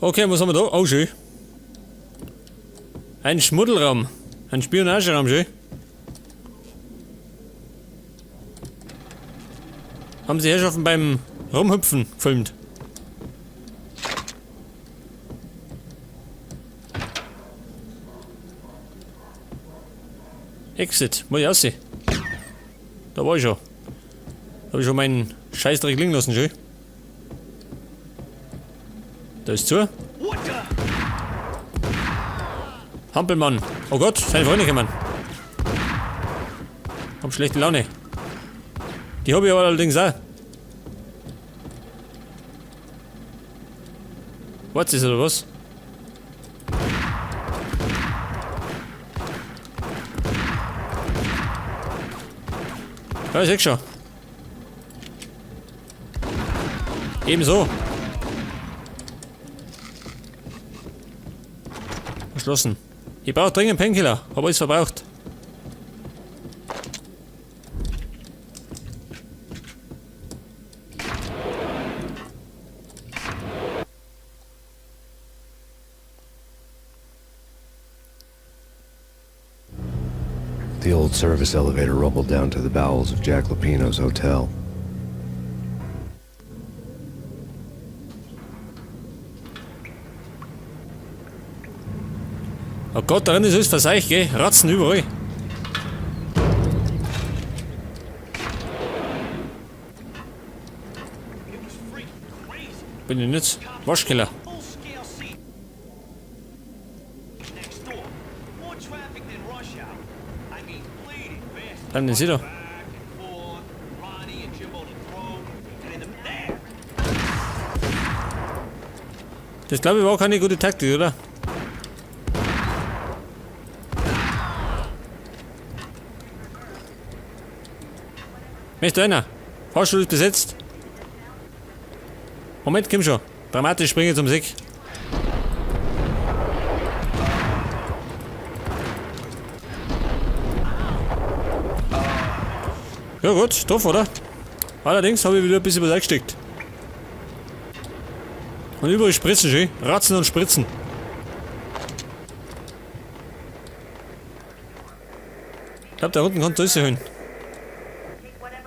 Okay, was haben wir da? Oh, schön. Ein Schmuddelraum. Ein Spionageraum, schön. Haben sie Herrschaften beim Rumhüpfen gefilmt. Exit, muss ich aussehen. Da war ich schon. Da habe ich schon meinen Scheißdreck liegen lassen, schön. Da ist zu. Hampelmann. Oh Gott, seine Freunde kommen. Hab schlechte Laune. Die habe ich aber allerdings auch. Was ist oder was? Ja, ich sehe schon. Ebenso. Verschlossen. Ich brauche dringend Painkiller. Hab alles verbraucht. The old service elevator rumbled down to the bowels of Jack Lupino's hotel. Oh Gott, darin ist alles verseicht, gell? Ratzen überall. Bin ich nicht. Waschkeller. Dann den sie da. Das glaube ich war keine gute Taktik, oder? Möchte einer? Fahrstuhl ist besetzt. Moment, komm schon. Dramatisch springe zum Sieg. Ja gut, drauf, oder? Allerdings habe ich wieder ein bisschen was eingesteckt. Und überall spritzen schön. Ratzen und spritzen. Ich glaube, da unten kannst du alles holen.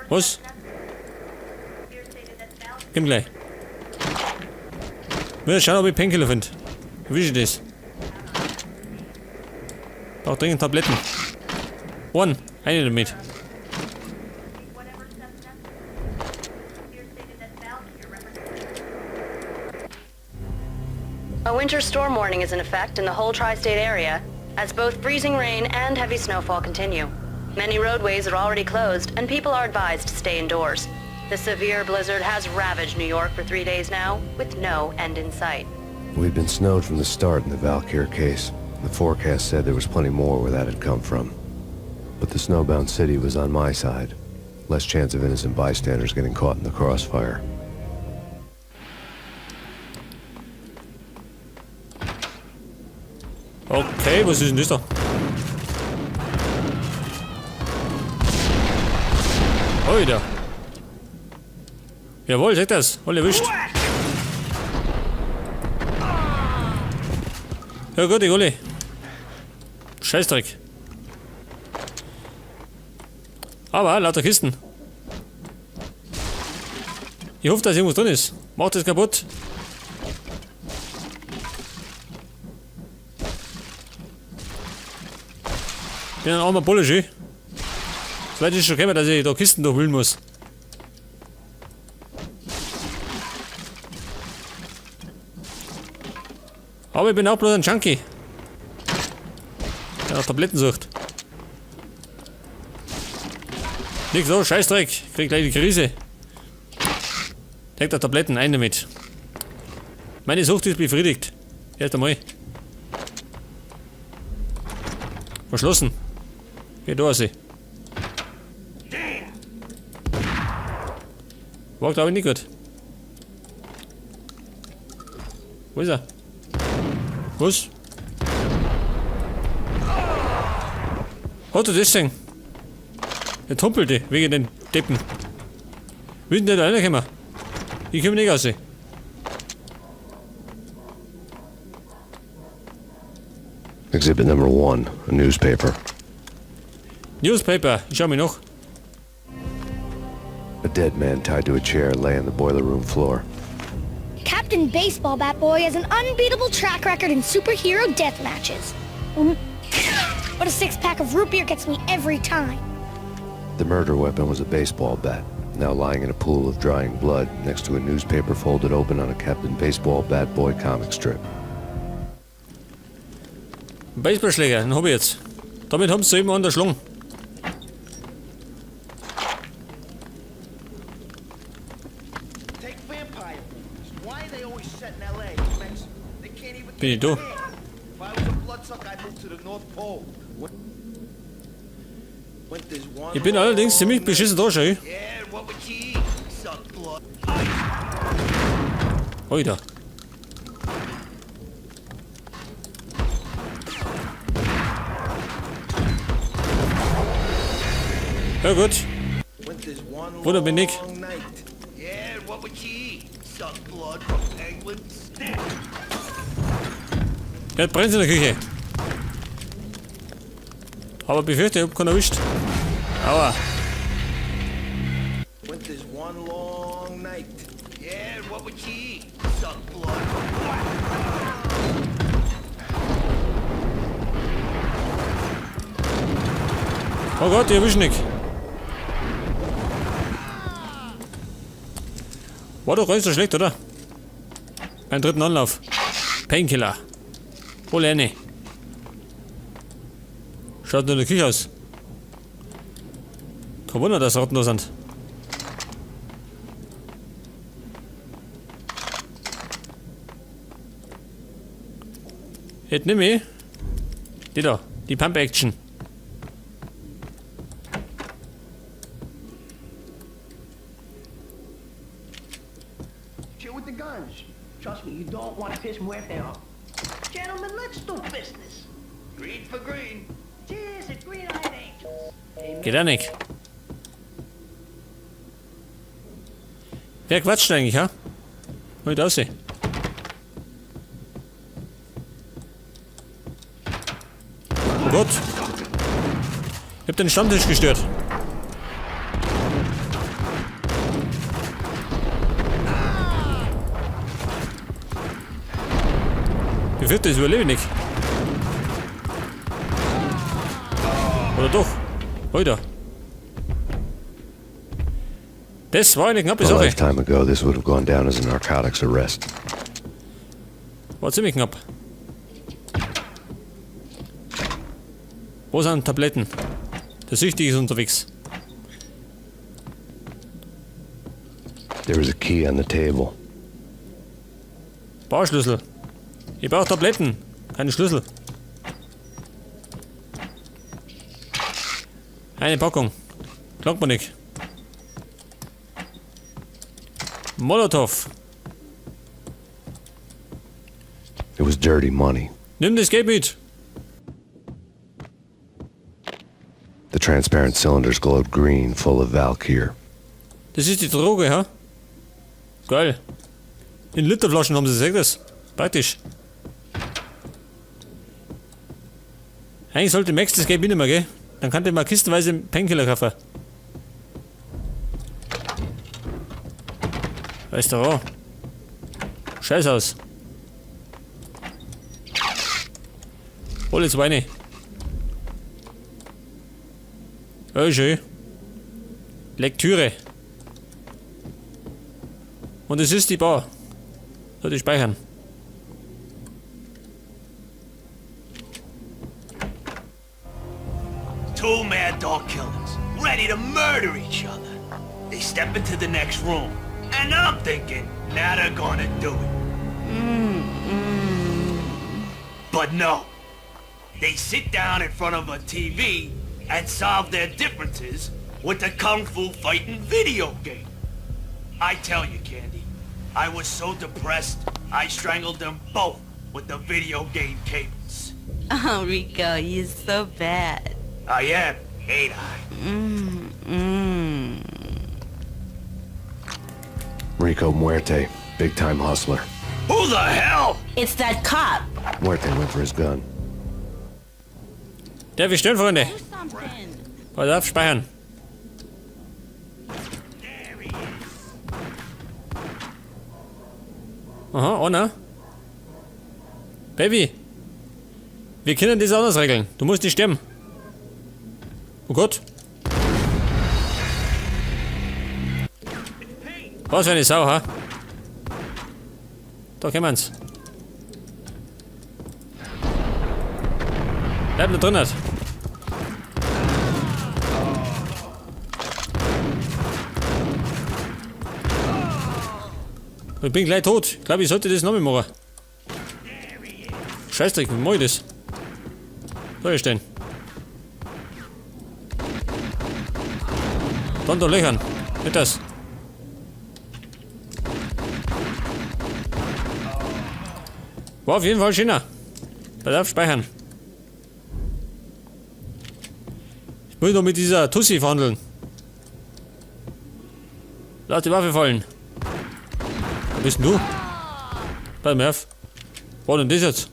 Was? Komm gleich. Will schauen, ob ich Painkiller finde. Wie ist das? Brauch dringend Tabletten. Eine damit. A winter storm warning is in effect in the whole tri-state area, as both freezing rain and heavy snowfall continue. Many roadways are already closed, and people are advised to stay indoors. The severe blizzard has ravaged New York for 3 days now, with no end in sight. We'd been snowed from the start in the Valkyr case. The forecast said there was plenty more where that had come from. But the snowbound city was on my side. Less chance of innocent bystanders getting caught in the crossfire. Okay, was ist denn das da? Alter. Jawohl, seht das. Alle erwischt. Ja gut, ich alle. Scheißdreck. Aber lauter Kisten. Ich hoffe, dass irgendwas drin ist. Macht das kaputt. Ich bin ein armer Bulle, schön. So weit ist schon gekommen, dass ich da Kisten durchwühlen muss. Aber ich bin auch bloß ein Junkie, der nach Tabletten sucht. Nicht so, Scheißdreck, ich krieg gleich die Krise. Denk da Tabletten, ein damit. Meine Sucht ist befriedigt. Erst einmal. Verschlossen. Geh da raus. War glaube ich nicht gut. Wo ist er? Was? Hat er das denn? Der tumpelte wegen den Deppen. Will denn der da reinkommen? Ich komme nicht raus. Exhibit number 1, a newspaper. Newspaper, ich schau mich noch. A dead man tied to a chair lay on the boiler room floor. Captain Baseball Bat Boy has an unbeatable track record in superhero death matches. But a six-pack of root beer gets me every time. The murder weapon was a baseball bat, now lying in a pool of drying blood next to a newspaper folded open on a Captain Baseball Bat Boy comic strip. Baseballschläger, den hab ich jetzt. Damit haben sie eben unterschlungen. Take vampire movies. Why are they always set in LA? They can't even Bin ich get da? in. If I was a bloodsucker, I'd move to the North Pole. Winter's one Ich bin allerdings ziemlich beschissen da, schau. Yeah, what would you eat? Suck blood. Oida. Ja gut, Winter's one Bruder, bin ich. long night. Yeah, what would you eat? Suck blood from penguins. jetzt brennt in der Küche. Aber befürchte, ich hab keinen erwischt. Aua. Winter's one long night. Yeah, what would you eat? Suck blood from Oh Gott, ich erwisch nicht. War doch gar nicht so schlecht, oder? Beim dritten Anlauf. Painkiller. Hol eine. Schaut nur in der Küche aus. Kein Wunder, dass Ratten da sind. Jetzt nimm ich die da, die Pump Action. Chill with the guns. Trust me, you don't want to piss Muerte off. Gentlemen, let's do business. green for green. Cheers at Green-Eyed Angels. Amen. Geht auch nicht. Wer quatscht eigentlich, ha? Heute aussehen. Oh Gott. Ich hab den Stammtisch gestört. Wie wird das überlebe ich nicht? Oder doch? Heute. Das war eine knappe A Sache. lifetime ago, this would have gone down as a narcotics arrest. War ziemlich knapp. Wo sind Tabletten? Der Süchtige ist unterwegs. There was a key on the table. Barschlüssel. Ich brauche Tabletten, keine Schlüssel. Eine Packung. Klangt mir nicht. Molotow. It was dirty money. Nimm das Geld mit. The transparent cylinders glowed green, full of Valkyr. Das ist die Droge, ha? Geil. In Literflaschen haben sie gesagt das. Praktisch. Eigentlich sollte Max das Geld mitnehmen, gell? Dann kann der mal kistenweise Painkiller kaufen. Restaurant. Scheiß aus. Hol jetzt Weine. Oh, schön. Lektüre. Und es ist die Bar. Sollte ich speichern. Two mad dog killers, ready to murder each other. They step into the next room, and I'm thinking, now they're gonna do it. But no. They sit down in front of a TV and solve their differences with a kung fu fighting video game. I tell you, Candy, I was so depressed, I strangled them both with the video game cables. Oh, Rico, you're so bad. I am, ain't I? Rico Muerte, big-time hustler. Who the hell? It's that cop. Muerte went for his gun. Der, wir stören, Freunde. Do something. Pass auf, speichern. Aha, Anna. Baby. Wir können das anders regeln. Du musst nicht sterben. Oh Gott. Was für eine Sau, ha? Da können wir's. Bleib nur drin. Ich bin gleich tot. Ich glaube, ich sollte das nochmal machen. Scheißdreck, wie mach ich das? Soll ich stehen? Dann da löchern. Nicht das. War auf jeden Fall schöner. Pass auf, speichern. Ich muss noch mit dieser Tussi verhandeln. Lass die Waffe fallen. Wo bist denn du? Pass mal auf. Was denn das jetzt?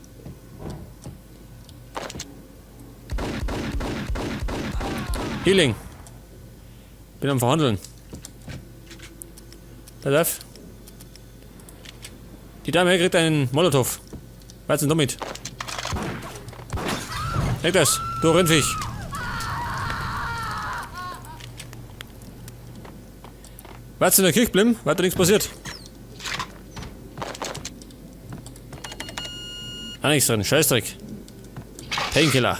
Healing. Bin am Verhandeln. Pass auf. Die Dame hier kriegt einen Molotow. Was denn damit? Leg das, du Rindviech. Was in der Kirche bleiben? War da nichts passiert? Ah, nichts drin, Scheißdreck. Painkiller.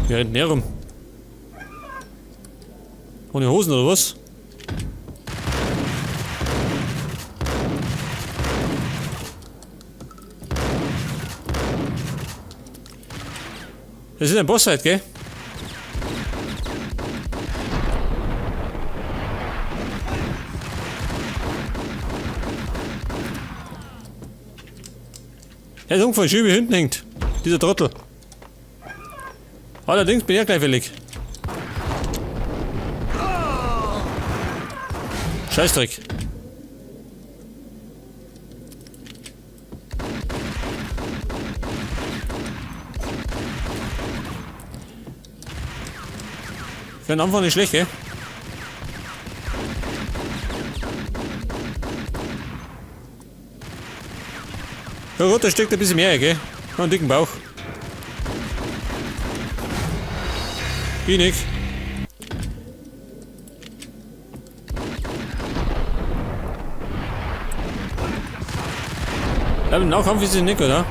Wir rennen näher rum. Ohne Hosen oder was? Das ist ein Bossfight, gell? Er ist ungefähr schön wie hinten hängt. Dieser Trottel. Allerdings bin ich ja gleich fällig. Scheißdreck. Für den Anfang nicht schlecht, gell? Ja gut, da steckt ein bisschen mehr, gell? Noch einen dicken Bauch. Ich nicht. Ja, im Nahkampf ist es nicht, oder?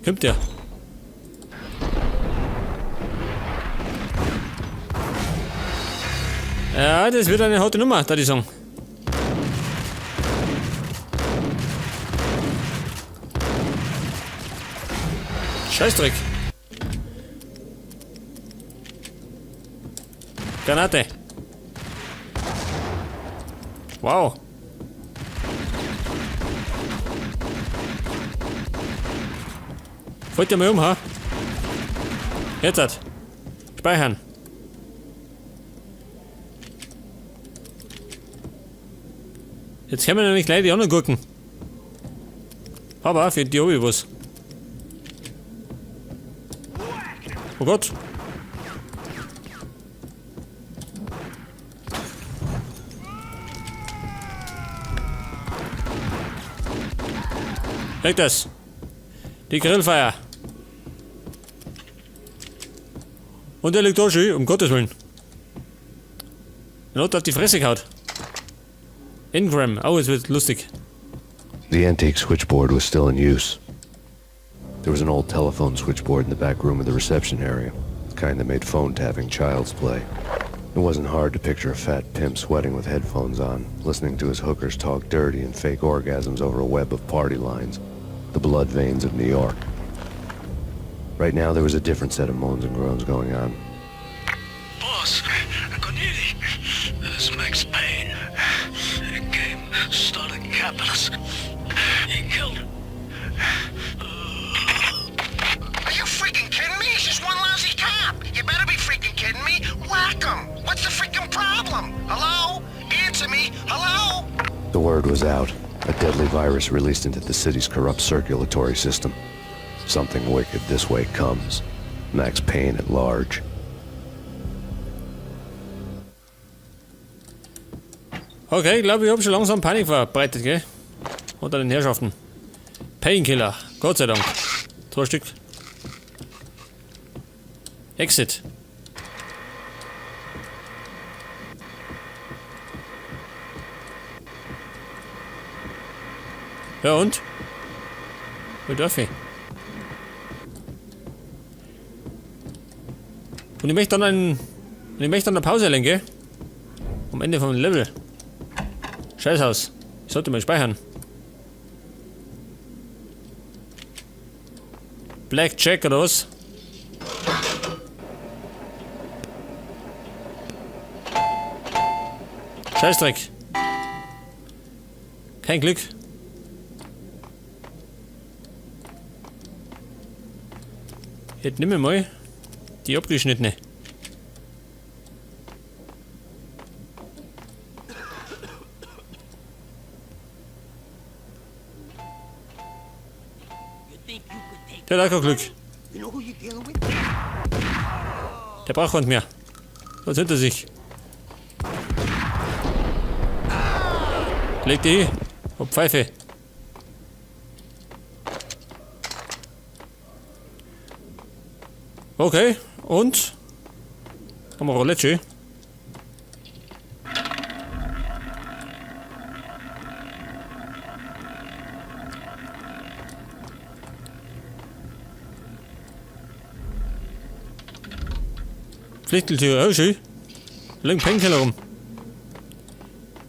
Kommt der? Ja, das wird eine harte Nummer, da die sagen. Scheißdreck. Granate. Wow. Folgt ihr mal um, ha? Jetzt hat. Speichern. Jetzt können wir nämlich gleich die anderen gucken. Aber für die Obi was. Oh Gott. Leg das. Die Grillfeier. Und der liegt da schön, um Gottes Willen. Not auf die Fresse gehaut. Ingram, oh, es wird lustig. The antique switchboard was still in use. There was an old telephone switchboard in the back room of the reception area, the kind that made phone tapping child's play. It wasn't hard to picture a fat pimp sweating with headphones on, listening to his hookers talk dirty and fake orgasms over a web of party lines, the blood veins of New York. Right now there was a different set of moans and groans going on. Boss, Corneli, this is Max Payne. A game started capitalist. He killed her. Are you freaking kidding me? He's just one lousy cop. You better be freaking kidding me. Whack him. What's the freaking problem? Hello? Answer me. Hello? The word was out. A deadly virus released into the city's corrupt circulatory system. Something wicked this way comes. Max Payne at large. Okay, ich glaube, ich habe schon langsam Panik verbreitet, gell? Unter den Herrschaften. Painkiller, Gott sei Dank. 2 Stück. Exit. Ja und? Wo darf ich? Und ich möchte dann eine Pause legen, gell? Am Ende vom Level. Scheißhaus. Ich sollte mal speichern. Blackjack oder was? Scheißdreck. Kein Glück. Jetzt nimm mir mal die abgeschnittene. Der hat auch kein Glück. Der braucht keinen mehr. Was hinter sich? Leg die hin. Oh, Pfeife. Okay, und? Haben wir Roulette. Pflichteltür, oh schön. Lang Painkiller rum.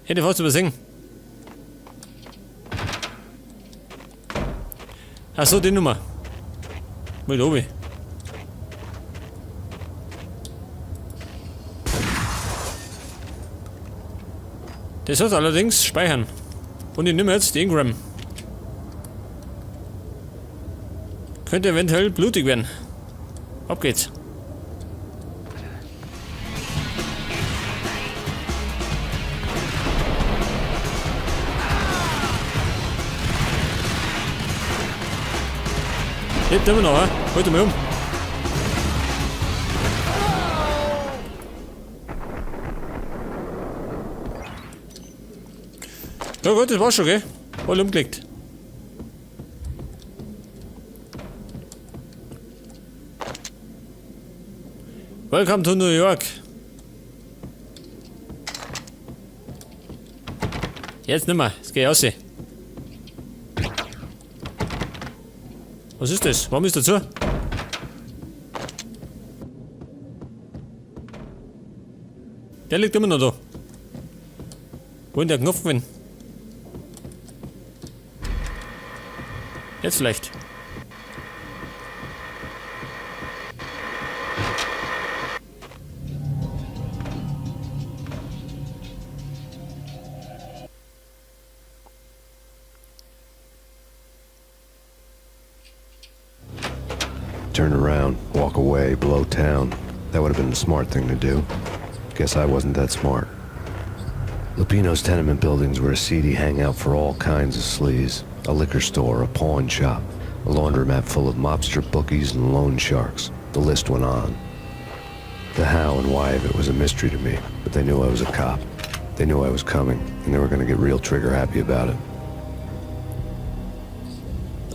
Hätte fast übersehen. Achso, die Nummer. Mit oben. Das hat allerdings speichern. Und ich nehme jetzt die Ingram. Könnte eventuell blutig werden. Ab geht's. Lebt immer noch, halt mal um. Ja gut, das war's schon, gell? Voll umgelegt. Welcome to New York. Jetzt nimmer, es geht aus. Was ist das? Warum ist dazu? Der liegt immer noch da. Wo ist der Knopf drin? Jetzt vielleicht. Turn around, walk away, blow town. That would have been the smart thing to do. Guess I wasn't that smart. Lupino's tenement buildings were a seedy hangout for all kinds of sleaze. A liquor store, a pawn shop, a laundromat full of mobster bookies and loan sharks. The list went on. The how and why of it was a mystery to me, but they knew I was a cop. They knew I was coming, and they were going to get real trigger happy about it.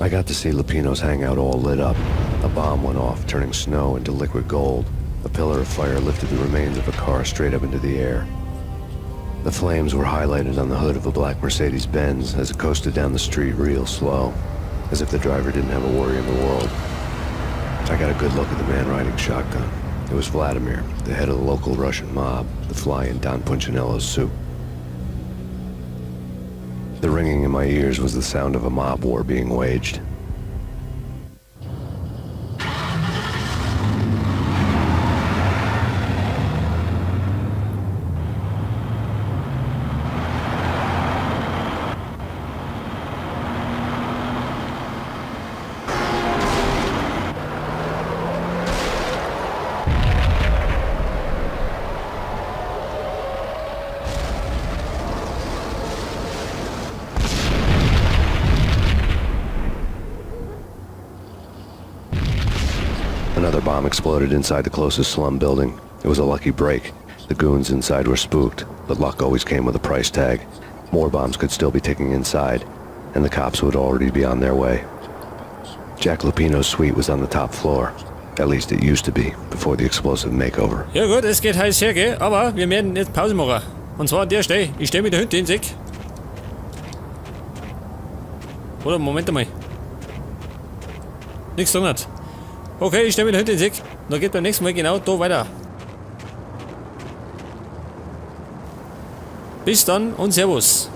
I got to see Lupino's hangout all lit up. A bomb went off, turning snow into liquid gold. A pillar of fire lifted the remains of a car straight up into the air. The flames were highlighted on the hood of a black Mercedes-Benz as it coasted down the street real slow, as if the driver didn't have a worry in the world. I got a good look at the man riding shotgun. It was Vladimir, the head of the local Russian mob, the fly in Don Punchinello's soup. The ringing in my ears was the sound of a mob war being waged. Another bomb exploded inside the closest slum building. It was a lucky break. The goons inside were spooked, but luck always came with a price tag. More bombs could still be ticking inside, and the cops would already be on their way. Jack Lupino's suite was on the top floor. At least it used to be, before the explosive makeover. Ja gut, es geht heiß her, gell? Aber wir werden jetzt Pause machen. Und zwar an der Stelle. Ich stehe mit der Hütte in Sick. Oder, Moment einmal. Nichts drin hat. Okay, ich stehe mit der Hütte in Sick. Dann geht beim nächsten Mal genau da weiter. Bis dann und Servus.